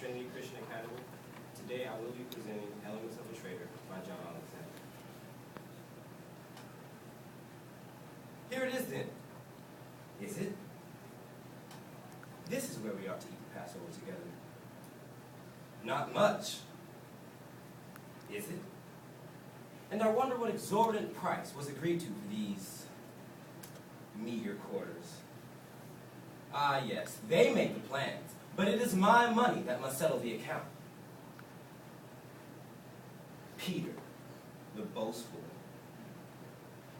Trinity Christian Academy. Today I will be presenting Elements of a Traitor by John Alexander. Here it is then. Is it? This is where we are to eat the Passover together. Not much. Is it? And I wonder what exorbitant price was agreed to for these meager quarters. Ah, yes, they make the plans, but it is my money that must settle the account. Peter, the boastful.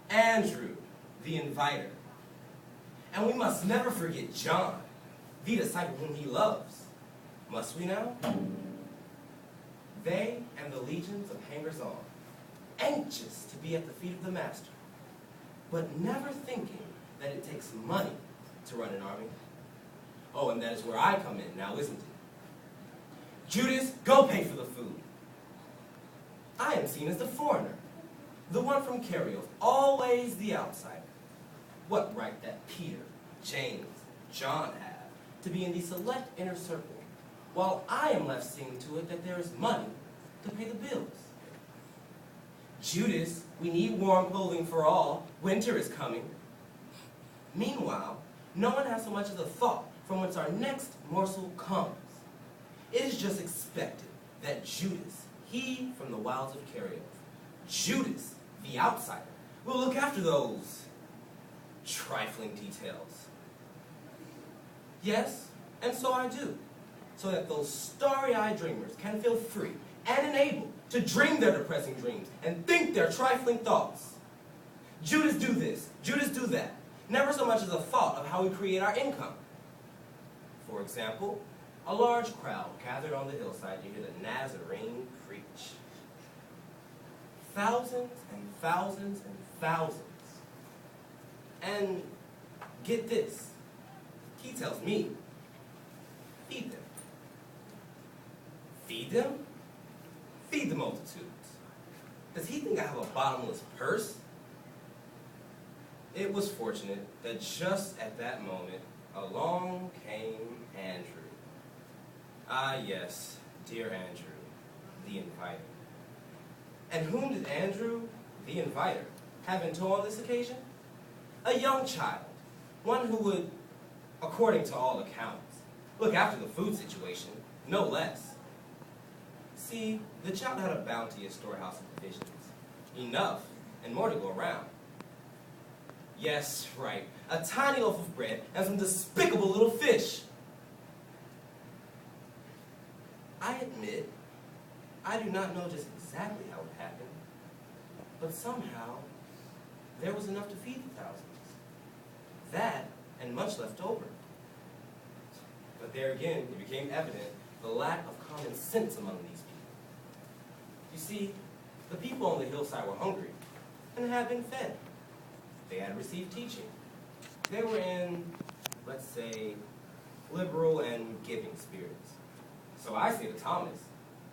Andrew, the inviter. And we must never forget John, the disciple whom he loves. Must we now? They and the legions of hangers-on, anxious to be at the feet of the Master, but never thinking that it takes money to run an army. Oh, and that is where I come in now, isn't it? Judas, go pay for the food. I am seen as the foreigner, the one from Kerioth, always the outsider. What right that Peter, James, John have to be in the select inner circle, while I am left seeing to it that there is money to pay the bills? Judas, we need warm clothing for all. Winter is coming. Meanwhile, no one has so much as a thought from whence our next morsel comes. It is just expected that Judas, he from the wilds of Kerioth, Judas, the outsider, will look after those trifling details. Yes, and so I do, so that those starry-eyed dreamers can feel free and enabled to dream their depressing dreams and think their trifling thoughts. Judas do this, Judas do that, never so much as a thought of how we create our income. For example, a large crowd gathered on the hillside to hear the Nazarene preach. Thousands and thousands and thousands. And get this, he tells me, feed them. Feed them? Feed the multitudes. Does he think I have a bottomless purse? It was fortunate that just at that moment, along came Andrew. Ah, yes, dear Andrew, the inviter. And whom did Andrew, the inviter, have in tow on this occasion? A young child, one who would, according to all accounts, look after the food situation, no less. See, the child had a bounteous storehouse of provisions, enough and more to go around. Yes, right, a tiny loaf of bread and some despicable little fish. I admit, I do not know just exactly how it happened, but somehow there was enough to feed the thousands. That, and much left over. But there again, it became evident the lack of common sense among these people. You see, the people on the hillside were hungry and had been fed. They had received teaching. They were in, let's say, liberal and giving spirits. So I say to Thomas,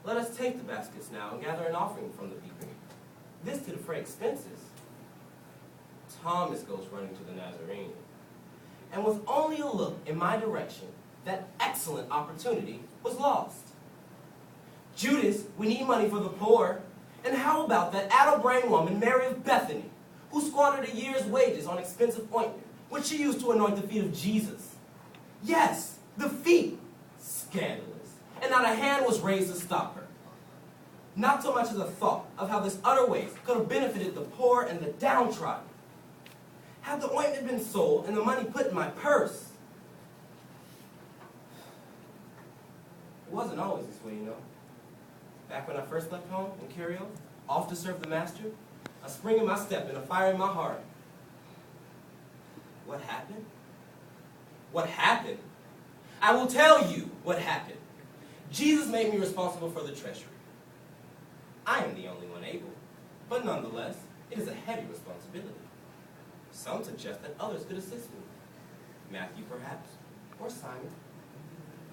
let us take the baskets now and gather an offering from the people. This to defray expenses. Thomas goes running to the Nazarene. And with only a look in my direction, that excellent opportunity was lost. Judas, we need money for the poor. And how about that addle-brained woman, Mary of Bethany, who squandered a year's wages on expensive ointment, which she used to anoint the feet of Jesus? Yes, the feet. Scandalous. And not a hand was raised to stop her. Not so much as a thought of how this utter waste could have benefited the poor and the downtrodden. Had the ointment been sold and the money put in my purse. It wasn't always this way, you know. Back when I first left home in Kerioth, off to serve the Master, a spring in my step and a fire in my heart. What happened? What happened? I will tell you what happened. Jesus made me responsible for the treasury. I am the only one able, but nonetheless, it is a heavy responsibility. Some suggest that others could assist me. Matthew, perhaps, or Simon.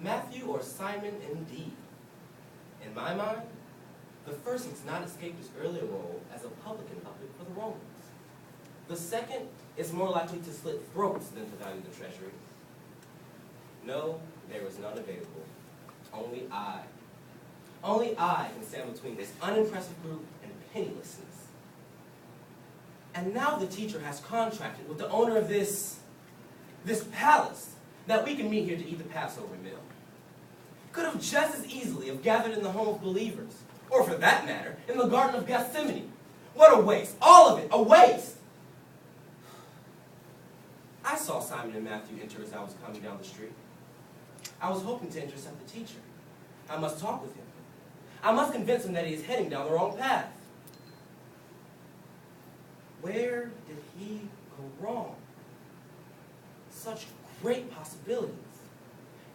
Matthew or Simon, indeed. In my mind, the first has not escaped his earlier role as a publican puppet for the Romans. The second is more likely to slit throats than to value the treasury. No, there was none available, only only I can stand between this unimpressive group and pennilessness. And now the teacher has contracted with the owner of this palace that we can meet here to eat the Passover meal. Could have just as easily have gathered in the home of believers, or for that matter, in the Garden of Gethsemane. What a waste. All of it, a waste. I saw Simon and Matthew enter as I was coming down the street. I was hoping to intercept the teacher. I must talk with him. I must convince him that he is heading down the wrong path. Where did he go wrong? Such great possibilities.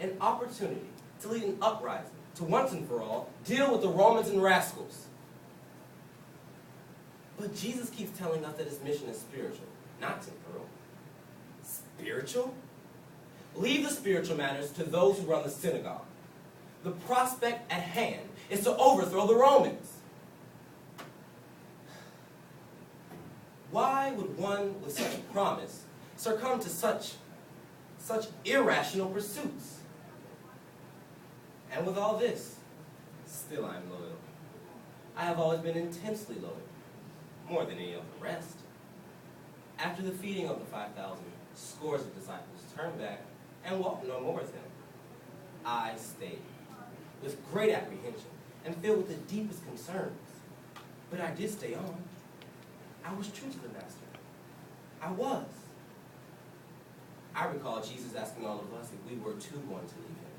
An opportunity to lead an uprising, to once and for all deal with the Romans and rascals. But Jesus keeps telling us that his mission is spiritual, not temporal. Spiritual? Leave the spiritual matters to those who run the synagogue. The prospect at hand is to overthrow the Romans. Why would one with such a promise succumb to such irrational pursuits? And with all this, still I am loyal. I have always been intensely loyal, more than any of the rest. After the feeding of the 5,000, scores of disciples turned back and walked no more with him. I stayed, with great apprehension and filled with the deepest concerns. But I did stay on. I was true to the Master. I was. I recall Jesus asking all of us if we were too going to leave him.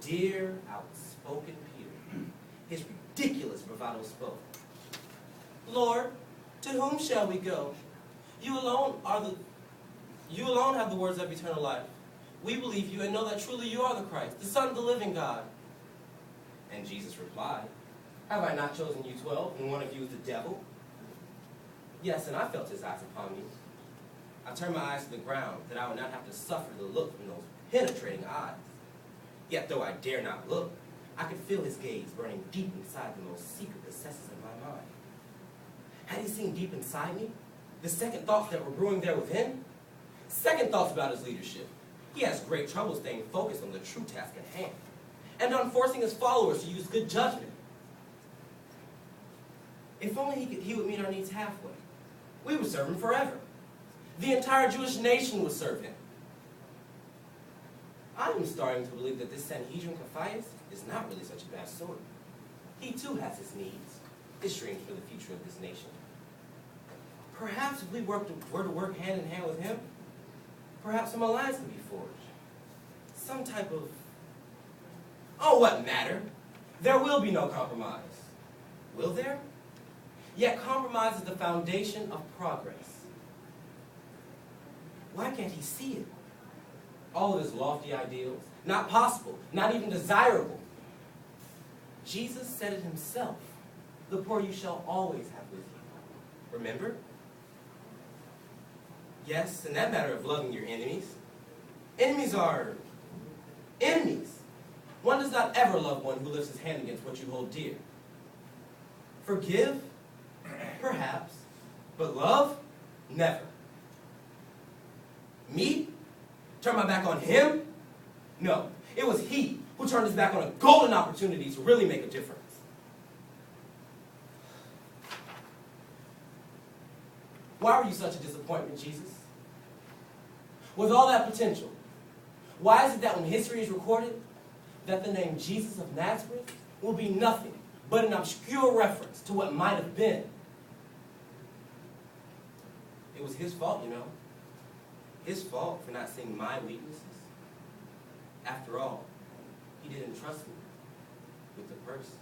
Dear, outspoken Peter, his ridiculous bravado spoke. Lord, to whom shall we go? You alone have the words of eternal life. We believe you and know that truly you are the Christ, the Son of the living God. And Jesus replied, have I not chosen you 12, and one of you is the devil? Yes, and I felt his eyes upon me. I turned my eyes to the ground, that I would not have to suffer the look from those penetrating eyes. Yet though I dare not look, I could feel his gaze burning deep inside the most secret recesses of my mind. Had he seen deep inside me the second thoughts that were brewing there within? Second thoughts about his leadership. He has great trouble staying focused on the true task at hand, and on forcing his followers to use good judgment. If only he would meet our needs halfway, we would serve him forever. The entire Jewish nation would serve him. I am starting to believe that this Sanhedrin Caiaphas is not really such a bad sort. He too has his needs, his dreams for the future of this nation. Perhaps if we were to work hand in hand with him, perhaps some alliance could be forged. Some type of... Oh, what matter? There will be no compromise. Will there? Yet compromise is the foundation of progress. Why can't he see it? All of his lofty ideals, not possible, not even desirable. Jesus said it himself. The poor you shall always have with you. Remember? Yes, in that matter of loving your enemies. Enemies are enemies. One does not ever love one who lifts his hand against what you hold dear. Forgive? Perhaps. But love? Never. Me? Turn my back on him? No. It was he who turned his back on a golden opportunity to really make a difference. Why were you such a disappointment, Jesus? With all that potential, why is it that when history is recorded, that the name Jesus of Nazareth will be nothing but an obscure reference to what might have been? It was his fault, you know. His fault for not seeing my weaknesses. After all, he didn't trust me with the purse.